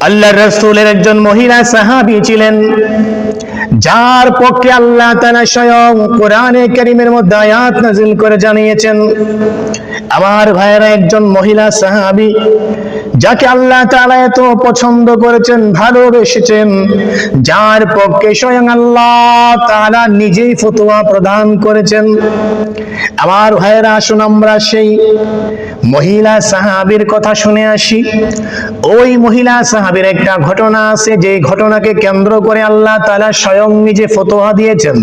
আল্লাহর রাসূলের একজন মহিলা সাহাবী ছিলেন, যার পক্ষে আল্লাহ তাআলা স্বয়ং কোরআনে কারীমের মধ্যে আয়াত নাযিল করে জানিয়েছেন। আমার ভাইয়েরা, একজন মহিলা সাহাবী যাকে আল্লাহ তাআলা এত পছন্দ করেছেন, ভালোবেসেছেন, যার পক্ষে স্বয়ং আল্লাহ তাআলা নিজেই ফতোয়া প্রদান করেছেন। আমার ভাইয়েরা, আসুন আমরা সেই মহিলা সাহাবীর কথা শুনে আসি। ওই মহিলা সাহাবীর একটা ঘটনা আছে, যে ঘটনাকে কেন্দ্র করে আল্লাহ তাআলা স্বয়ং নিজে ফতোয়া দিয়েছেন।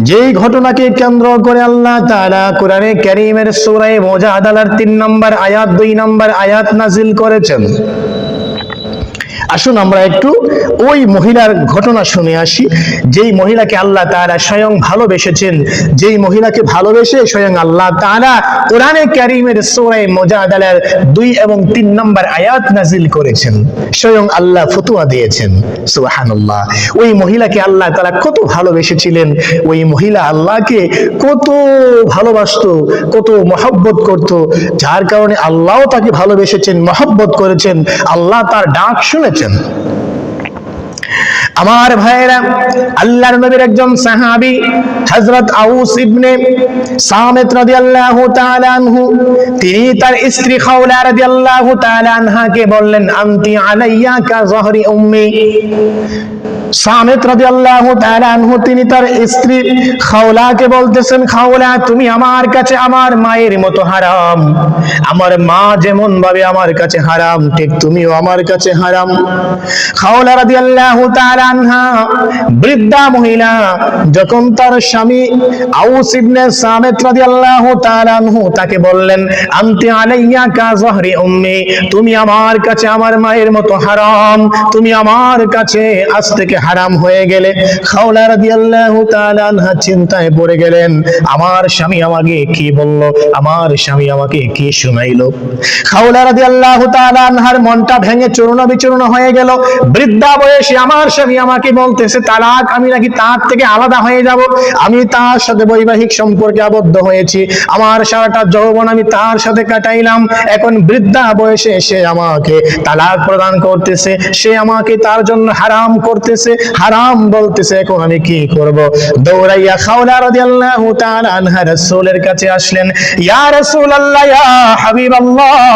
যেই ঘটনাকে কেন্দ্র করে আল্লাহ তাআলা কোরআনে কারীমের সূরা মুজাদালার 3 নম্বর আয়াত 2 নম্বর আয়াত নাযিল করেছেন। আসুন আমরা একটু ওই মহিলার ঘটনা শুনে আসি, যেই মহিলাকে আল্লাহ তাআলা স্বয়ং ভালোবেসেছেন, যেই মহিলাকে ভালোবেসে স্বয়ং আল্লাহ তাআলা কোরআনে কারীমের সূরা মুজাদালার 2 এবং 3 নম্বর আয়াত নাযিল করেছেন, স্বয়ং আল্লাহ ফতোয়া দিয়েছেন। সুবহানাল্লাহ। ওই মহিলাকে আল্লাহ তাআলা কত ভালোবেসেছিলেন, ওই মহিলা আল্লাহকে কত ভালোবাসতো, কত মহব্বত করত, যার কারণে আল্লাহও তাকে ভালোবেসেছেন, মহব্বত করেছেন, আল্লাহ তার ডাক শুনেছেন। আমার ভাইয়েরা, আল্লাহর নবীর একজন সাহাবী হযরত আউস ইবনে সামিত রাদিয়াল্লাহু তাআলা আনহু, তিনি তার স্ত্রী খাওলা রাদিয়াল্লাহু তাআলা আনহাকে বললেন, আনতি আলাইয়া কা যহরি উম্মি। সামিত রাদিয়াল্লাহু তাআলা আনহু তিনি তার স্ত্রী খাওলাকে বলতেছেন, খাওলা, তুমি আমার কাছে আমার মায়ের মতো হারাম। আমার মা যেমন ভাবে আমার কাছে হারাম, ঠিক তুমিও আমার কাছে হারাম। খাওলা রাদিয়াল্লাহু তাআলা আনহা, বৃদ্ধা মহিলা, যখন তার স্বামী আউস ইবনে সামিত রাদিয়াল্লাহু তাআলা আনহু তাকে বললেন, আনতি আলাইয়া কা যহরি উম্মি, তুমি আমার কাছে আমার মায়ের মতো হারাম, তুমি আমার কাছে আজ থেকে হারাম হয়ে গেলে। খাওলা রাদিয়াল্লাহু তাআলা আনহা চিন্তায় পড়ে গেলেন, আমার স্বামী আমাকে কি বলল, আমার স্বামী আমাকে কি শুনাইলো। খাওলা রাদিয়াল্লাহু তাআলা আনহার মনটা ভেঙে চূর্ণ বিচূর্ণ হয়ে গেল। বৃদ্ধা বয়সে আমার স্বামী আমাকে বলতেছে তালাক, আমি নাকি তার থেকে আলাদা হয়ে যাব, আমি তার সাথে বৈবাহিক সম্পর্কে আবদ্ধ হয়েছি, আমার সারাটা যৌবন আমি তার সাথে কাটাইলাম, এখন বৃদ্ধা বয়সে সে আমাকে তালাক প্রদান করতেছে, সে আমাকে তার জন্য হারাম করতেছে, হারাম বলতেছে, এখন আমি কি করব। দৌড়াইয়া খাওলা রাদিয়াল্লাহু তাআলা আনহা রাসূলের কাছে আসলেন, ইয়া রাসূলুল্লাহ, ইয়া হাবিবাল্লাহ,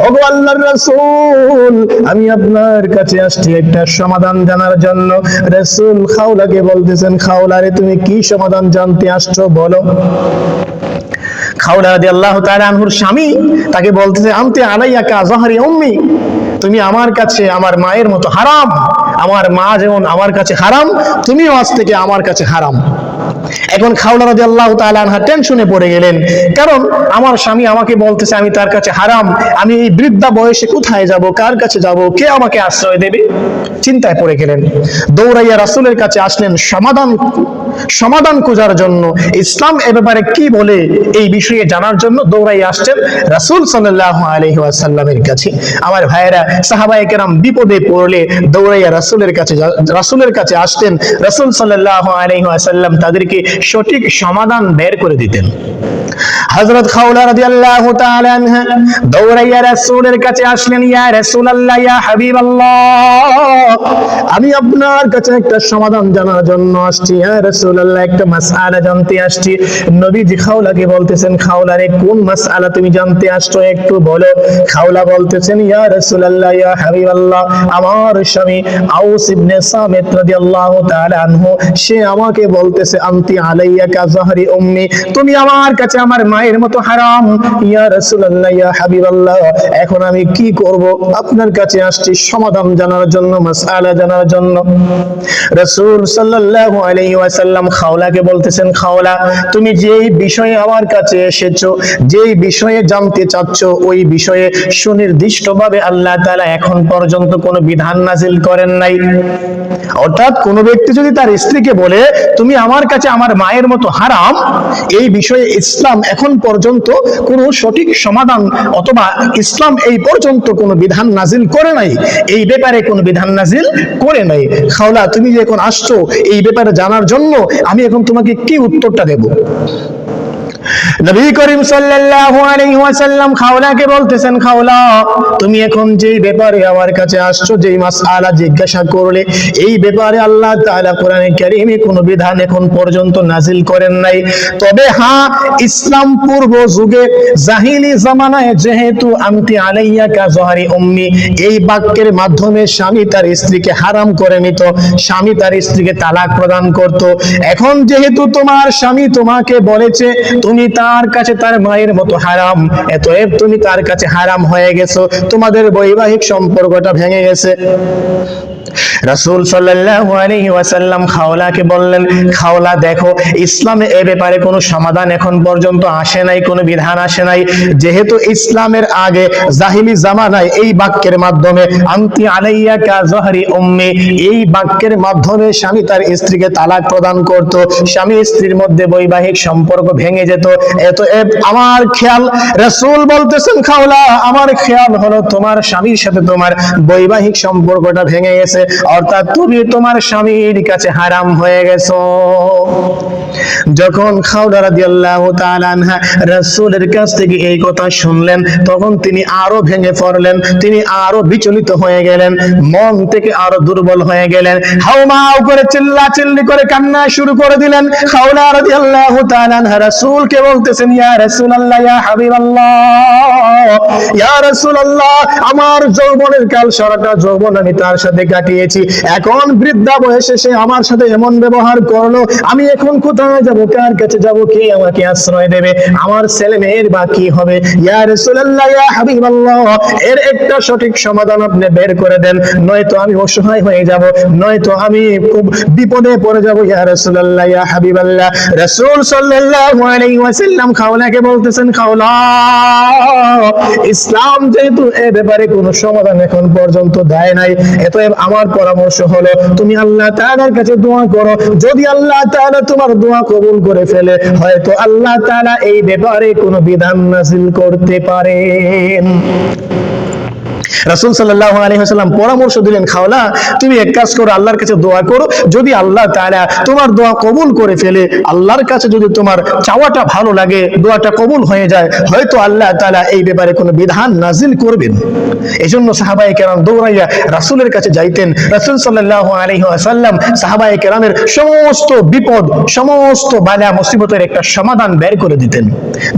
ওগো আল্লাহর রাসূল, আমি আপনার কাছে আসছি একটা সমাধান জানার জন্য। রাসূল খাওলাকে বলতেছেন, খাওলা রে, তুমি কি সমাধান জানতে আসছো বলো। খাওলা রাদিয়াল্লাহু তাআলা আনহুর স্বামী তাকে বলতেছে, আনতি আলাইয়া কা যহরি উম্মি, তুমি আমার কাছে আমার মায়ের মতো হারাম, আমার মা যেমন আমার কাছে হারাম, তুমিও আজ থেকে আমার কাছে হারাম। এখন খাওলা রাদিয়াল্লাহু তাআলা আনহা টেনশনে পড়ে গেলেন, কারণ আমার স্বামী আমাকে বলতেছে আমি তার কাছে হারাম, আমি এই বৃদ্ধা বয়সে কোথায় যাব, কার কাছে যাব, কে আমাকে আশ্রয় দেবে। চিন্তায় পড়ে গেলেন। দৌড়াইয়া রাসূলের কাছে আসলেন সমাধান খোঁজার জন্য, ইসলাম এ ব্যাপারে কি বলে এই বিষয়ে জানার জন্য দৌড়াইয়া আসছেন রাসূল সাল্লাল্লাহু আলাইহি ওয়াসাল্লামের কাছে। আমার ভাইয়েরা, সাহাবায়ে কেরাম বিপদে পড়লে দৌড়াইয়া রাসূলের কাছে আসতেন। রাসূল সাল্লাল্লাহু আলাইহি ওয়াসাল্লাম তাদেরকে সঠিক সমাধান বের করে দিতেন। হযরত খাওলা রাদিয়াল্লাহু তাআলা আনহা দৌড়াইয়া রাসূলের কাছে আসলেন, ইয়া রাসূলুল্লাহ, ইয়া হাবিবাল্লাহ, আমি আপনার কাছে একটা সমাধান জানার জন্য আসছি, ইয়া রাসূলুল্লাহ, একটা মাসআলা জানতে আসছি। নবীজি খাওলাকে বলতেছেন, খাওলা রে, কোন মাসআলা তুমি জানতে আসছো একটু বলো। খাওলা বলতেছেন, ইয়া রাসূলুল্লাহ, ইয়া হাবিবাল্লাহ, আমার স্বামী আউস ইবনে সামিত রাদিয়াল্লাহু তাআলা আনহু সে আমাকে বলতেছে, আনতি আলাইয়া কা যহরি উম্মি, তুমি আমার কাছে আমার মায়ের মতো হারাম। ইয়া রাসূলুল্লাহ, ইয়া হাবিবাল্লাহ, এখন আমি কি করব? আপনার কাছে আসছি সমাধান জানার জন্য, মাসআলা জানার জন্য। রাসূল সাল্লাল্লাহু আলাইহি ওয়াসাল্লাম খাওলাকে বলতেছেন, খাওলা, তুমি যেই বিষয়ে আমার কাছে এসেছো, যেই বিষয়ে জানতে চাচ্ছ, ওই বিষয়ে সুনির্দিষ্টভাবে আল্লাহ তাআলা এখন পর্যন্ত কোনো বিধান নাযিল করেন নাই। অর্থাৎ কোন ব্যক্তি যদি তার স্ত্রীকে বলে তুমি আমার কাছে আমার মায়ের মতো হারাম, এই বিষয়ে ইসলাম এখন পর্যন্ত কোনো সঠিক সমাধান অথবা ইসলাম এই পর্যন্ত কোনো বিধান নাজিল করে নাই, এই ব্যাপারে কোনো বিধান নাজিল করে নাই। খাওলা, তুমি যে এখন আসছো এই ব্যাপারে জানার জন্য, আমি এখন তোমাকে কি উত্তরটা দেব? নবী করিম সাল্লাল্লাহু আলাইহি ওয়াসাল্লাম খাওলাকে বলতেছেন, খাওলা তুমি এখন যেই ব্যাপারে আমার কাছে আসছো, যেই মাসআলা জিজ্ঞাসা করলে, এই ব্যাপারে আল্লাহ তাআলা কোরআনে কারীমে কোনো বিধান এখন পর্যন্ত নাজিল করেন নাই। তবে হ্যাঁ, ইসলাম পূর্ব যুগে জাহিলি জামানায় যেহেতু আমতি আলাইয়া কা জহরি উম্মি, এই বাক্যের মাধ্যমে স্বামী তার স্ত্রীকে হারাম করে নিত, স্বামী তার স্ত্রীকে তালাক প্রদান করত। এখন যেহেতু তোমার স্বামী তোমাকে বলেছে তুমি তার কাছে তার মায়ের মতো হারাম, অতএব তুমি তার কাছে হারাম হয়ে গেছো, তোমাদের বৈবাহিক সম্পর্কটা ভেঙে গেছে। রাসূল সাল্লাল্লাহু আলাইহি ওয়াসাল্লাম খাওলাকে বললেন, খাওলা দেখো, ইসলামে এ ব্যাপারে কোনো সমাধান এখন পর্যন্ত আসে নাই, কোনো বিধান আসে নাই। যেহেতু ইসলামের আগে জাহিলি জামানায় এই বাক্যের মাধ্যমে আনতি আলাইয়া কা জহরি উম্মি, এই বাক্যের মাধ্যমে স্বামী তার স্ত্রীকে তালাক প্রদান করত, স্বামী স্ত্রীর মধ্যে বৈবাহিক সম্পর্ক ভেঙে যেত। অতএব আমার খেয়াল, রাসূল বলতেছেন খাওলা আমার খেয়াল হলো তোমার স্বামীর সাথে তোমার বৈবাহিক সম্পর্কটা ভেঙে গেছে, অর্থাৎ তুমি তোমার স্বামীর কাছে হারাম হয়ে গেছো। যখন খাওলা রাদিয়াল্লাহু তাআলা আনহা রাসূলের কাছ থেকে এই কথা শুনলেন, তখন তিনি আরো ভেঙে পড়লেন, তিনি আরো বিচলিত হয়ে গেলেন, মন থেকে আরো দুর্বল হয়ে গেলেন, হাউমাউ করে চিল্লাচিল্লি করে কান্না শুরু করে দিলেন। খাওলা রাদিয়াল্লাহু তাআলা আনহা রাসূলকে বলতেছেন, ইয়া রাসূলুল্লাহ, ইয়া হাবিবাল্লাহ, ইয়া রাসূলুল্লাহ, আমার যৌবনের কাল সারাটা যৌবন আমি তার সাথে কাটিয়েছি, এখন বৃদ্ধা বয়সে সে আমার সাথে এমন ব্যবহার করলো, আমি এখন কোথায় যাব, কার কাছে যাব, কে আমাকে আশ্রয় দেবে, আমার ছেলে মেয়ের বা কি হবে? ইয়া রাসূলুল্লাহ, ইয়া হাবিবাল্লাহ, এর একটা সঠিক সমাধান আপনি বের করে দেন, নয়তো আমি অসহায় হয়ে যাব, নয়তো আমি খুব বিপদে পড়ে যাব। ইয়া রাসূলুল্লাহ, ইয়া হাবিবাল্লাহ। রাসূল সাল্লাল্লাহু আলাইহি ওয়াসাল্লাম খাওলাকে বলতেছেন, খাওলা ইসলাম যেহেতু এ ব্যাপারে কোনো সমাধান এখন পর্যন্ত দেয় নাই, অতএব আমার পরামর্শ হলো তুমি আল্লাহ তাআলার কাছে দোয়া করো, যদি আল্লাহ তাআলা তোমার দোয়া কবুল করে ফেলে, হয়তো আল্লাহ তাআলা এই ব্যাপারে কোনো বিধান নাযিল করতে পারেন। রাসূল সাল্লাল্লাহু আলাইহি ওয়াসাল্লাম পরামর্শ দিলেন, খাওলা তুমি এক কাজ করো, আল্লাহর কাছে দোয়া করো, যদি আল্লাহ তাআলা তোমার দোয়া কবুল করে ফেলে, আল্লাহর কাছে যদি তোমার চাওয়াটা ভালো লাগে, দোয়াটা কবুল হয়ে যায়, হয়তো আল্লাহ তাআলা এই ব্যাপারে কোনো বিধান নাজিল করবেন। এজন্য সাহাবায়ে কেরাম দৌড়াইয়া রাসূলের কাছে যাইতেন। রাসূল সাল্লাল্লাহু আলাইহি ওয়াসাল্লাম সাহাবায়ে কেরামের সমস্ত বিপদ, সমস্ত বালা মুসিবতের একটা সমাধান বের করে দিতেন।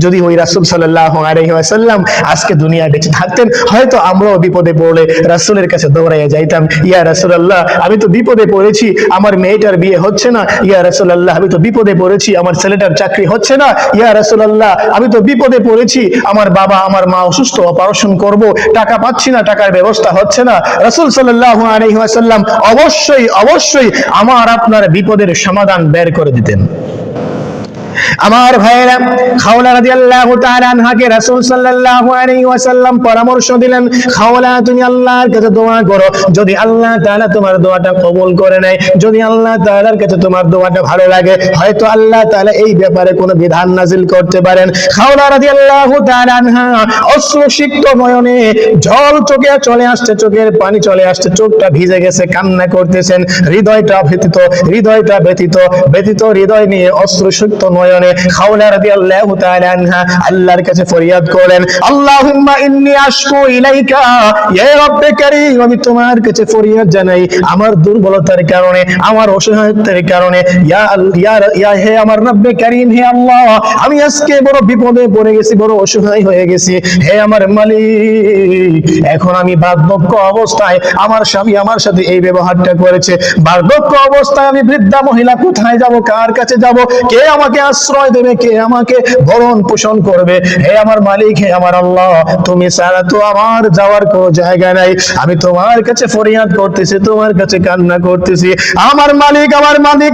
যদি ওই রাসূল সাল্লাল্লাহু আলাইহি ওয়াসাল্লাম আজকে দুনিয়ায় বেঁচে থাকতেন, হয়তো আমরাও বিপদে পড়লে রাসূলের কাছে দৌড়াইয়া যাইতাম, ইয়া রাসূলুল্লাহ আমি তো বিপদে পড়েছি, আমার মেয়েটার বিয়ে হচ্ছে না, ইয়া রাসূলুল্লাহ আমি তো বিপদে পড়েছি, আমার ছেলেটার চাকরি হচ্ছে না, ইয়া রাসূলুল্লাহ আমি তো বিপদে পড়েছি, আমার বাবা আমার মা অসুস্থ, অপারেশন করব, টাকা পাচ্ছি না, টাকার ব্যবস্থা হচ্ছে না। রাসূল সাল্লাল্লাহু আলাইহি ওয়াসাল্লাম অবশ্যই অবশ্যই আমার আপনার বিপদের সমাধান বের করে দিতেন। আমার ভাইয়েরা, খাওলা রাদিয়াল্লাহু তাআলা আনহাকে রাসূল সাল্লাল্লাহু আলাইহি ওয়াসাল্লাম পরামর্শ দিলেন, খাওলা তুমি আল্লাহর কাছে দোয়া করো, যদি আল্লাহ তাআলা তোমার দোয়াটা কবুল করে নেয়, যদি আল্লাহ তাআলার কাছে তোমার দোয়াটা ভালো লাগে, হয়তো আল্লাহ তাআলা এই ব্যাপারে কোনো বিধান নাজিল করতে পারেন। খাওলা রাদিয়াল্লাহু তাআলা আনহা অশ্রুসিক্ত নয়নে জল চোখে চলে আসছে, চোখের পানি চলে আসছে, চোখটা ভিজে গেছে, কান্না করতেছেন, হৃদয়টা ব্যথিত হৃদয় নিয়ে অশ্রুসিক্ত নয়নে খাওলা রাদিয়াল্লাহু তাআলা আনহা আল্লাহর কাছে ফরিয়াদ করেন, আল্লাহুম্মা ইন্নী আশকু ইলাইকা, ইয়া রব্বে কারীম আমি তোমার কাছে ফরিয়াদ জানাই আমার দুর্বলতার কারণে, আমার অসহায়তার কারণে, ইয়া হে আমার রব্বে কারীম, হে আল্লাহ আমি আজকে বড় বিপদে পড়ে গেছি, বড় অসহায় হয়ে গেছি, হে আমার মালিক এখন আমি বার্ধক্য অবস্থায়, আমার স্বামী আমার সাথে এই ব্যবহারটা করেছে, বার্ধক্য অবস্থায় আমি বৃদ্ধা মহিলা কোথায় যাব, কার কাছে যাব, কে আমাকে আশ্রয় দেবে, কে আমাকে ভরণ পোষণ করবে? হে আমার মালিক, হে আমার আল্লাহ, তুমি ছাড়া তো আমার যাওয়ার কোনো জায়গা নাই, আমি তোমার কাছে ফরিয়াদ করতেছি, তোমার কাছে কান্না করতেছি, আমার মালিক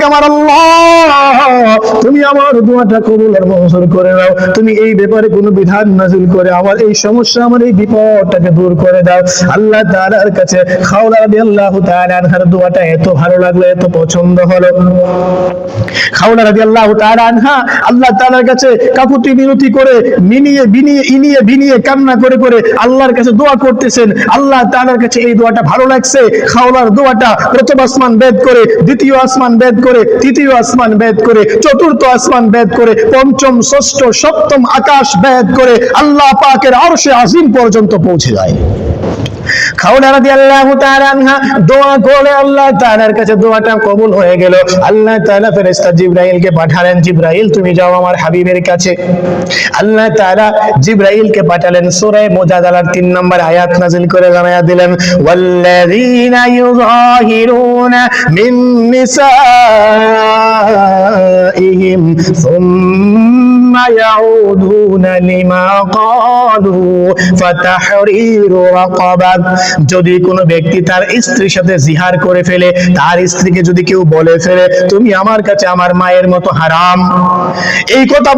আমার আল্লাহ তুমি আমার দোয়াটা কবুল আর মঞ্জুর করে নাও, তুমি এই ব্যাপারে কোনো বিধান নাযিল করে আমার এই সমস্যা, আমার এই বিপদটাকে দূর করে দাও। আল্লাহ তাআলার কাছে খাওলা রাদিয়াল্লাহু তাআলা আনহার দোয়াটা এত ভালো লাগলো, এত পছন্দ হলো, খাওলা রাদিয়াল্লাহু তাআলা আনহা আল্লাহ তাআলার কাছে কাকুতি মিনতি করে ইনিয়ে বিনিয়ে কান্না করে করে আল্লাহর কাছে দোয়া করতেছেন। আল্লাহ তাআলার কাছে এই দোয়াটা ভালো লাগছে। খাওলার দোয়াটা প্রথম আসমান ভেদ করে, দ্বিতীয় আসমান ভেদ করে, তৃতীয় আসমান ভেদ করে, চতুর্থ আসমান ভেদ করে, পঞ্চম, ষষ্ঠ, সপ্তম আকাশ ভেদ করে আল্লাহ পাকের আরশে আজিম পর্যন্ত পৌঁছে যায়। খাওলা রাদিয়াল্লাহু তাআলা আনহা দোয়া করে আল্লাহ তাআলার কাছে দোয়াটা কবুল হয়ে গেল। আল্লাহ তাআলা ফেরেশতা জিবরাইলকে পাঠালেন, জিবরাইল তুমি যাও আমার হাবিবের কাছে। আল্লাহ তাআলা জিবরাইলকে পাঠালেন। সূরা মুজাদালার 3 নম্বর আয়াত নাযিল করে জানায়া দিলেন, ওয়াল্লাযীনা ইউযাহিরুনা মিন নিসাইহিম সুম্মা ইয়াউদুনা লিমা ক্বালু ফাতাহরিরু রাকাবা। যদি কোনো ব্যক্তি তার স্ত্রীর সাথে জিহার করে ফেলে, তার স্ত্রীকে যদি কেউ বলে ফেলে তুমি আমার কাছে আমার মায়ের মতো হারাম, এই কথা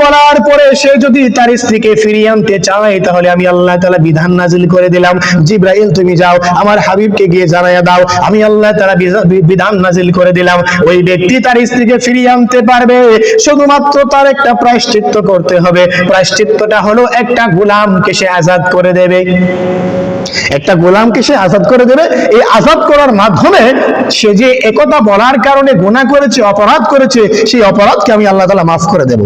বলার পরে সে যদি তার স্ত্রীকে ফিরিয়ে আনতে চায়, তাহলে আমি আল্লাহ তাআলা বিধান নাজিল করে দিলাম, জিবরাইল তুমি যাও আমার হাবিবকে গিয়ে জানায়া দাও, আমি আল্লাহ তাআলা বিধান নাজিল করে দিলাম। ওই ব্যক্তি তার স্ত্রীকে ফিরিয়ে আনতে পারবে, শুধুমাত্র তার একটা প্রায়শ্চিত্ত করতে হবে। প্রায়শ্চিত্তটা হলো একটা গোলামকে সে আজাদ করে দেবে। একটা গোলামকে সে আজাদ করে দেবে। এই আজাদ করার মাধ্যমে সে যে একথা বলার কারণে গুনাহ করেছে, অপরাধ করেছে, সেই অপরাধকে আমি আল্লাহ তাআলা মাফ করে দেব।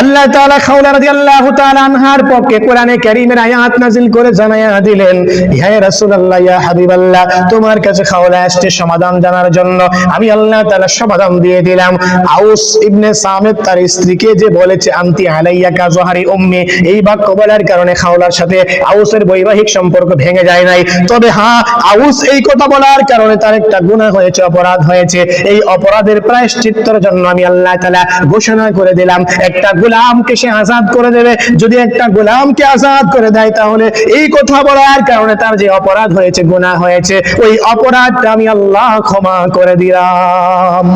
আল্লাহ তাআলা খাওলা রাদিয়াল্লাহু তাআলা আনহার পক্ষে কোরআনে কারীমের আয়াত নাযিল করে জানায়া দিলেন, হে রাসূলুল্লাহ, ইয়া হাবিবাল্লাহ, তোমার কাছে খাওলা আসছে সমাধান জানার জন্য, আমি আল্লাহ তাআলা সমাধান দিয়ে দিলাম। আউস ইবনে সামিত তার স্ত্রীকে যে বলেছে আনতি আলাইয়া কা জহরি উম্মি, এই বাক্য বলার কারণে খাওলার সাথে আউসের বৈবাহিক সম্পর্ক ভেঙে যায় নাই। তবে হ্যাঁ, আউস এই কথা বলার কারণে তার একটা গুনাহ হয়েছে, অপরাধ হয়েছে। এই অপরাধের প্রায়শ্চিত্তের জন্য আমি আল্লাহ তাআলা ঘোষণা করে দিলাম একটা গোলামকে সে আজাদ করে দেবে। যদি একটা গোলামকে আজাদ করে দেয়, তাহলে এই কথা বলার কারণে তার যে অপরাধ হয়েছে, গুনাহ হয়েছে, ওই অপরাধটা আমি আল্লাহ ক্ষমা করে দিলাম।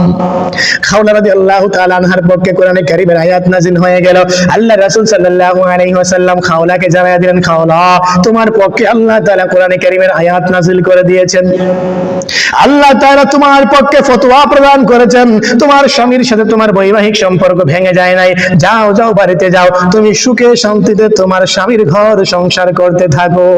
খাওলা রাদিয়াল্লাহু তাআলা আনহার পক্ষে কোরআনে কারীমের আয়াত নাযিল হয়ে গেল। আল্লাহ রাসূল সাল্লাল্লাহু আলাইহি ওয়াসাল্লাম খাওলাকে জানায়া দিলেন, খাওলা তোমার পক্ষে আল্লাহ তাআলা কোরআনে কারীমের আয়াত নাযিল করে দিয়েছেন। আল্লাহ তাআলা তোমার পক্ষে ফতোয়া প্রদান করেছেন। তোমার স্বামীর সাথে তোমার বৈবাহিক সম্পর্ক ভেঙে যায় নাই। যাও যাও বাড়িতে যাও, তুমি সুখে শান্তিতে তোমার স্বামীর ঘর সংসার করতে থাকো।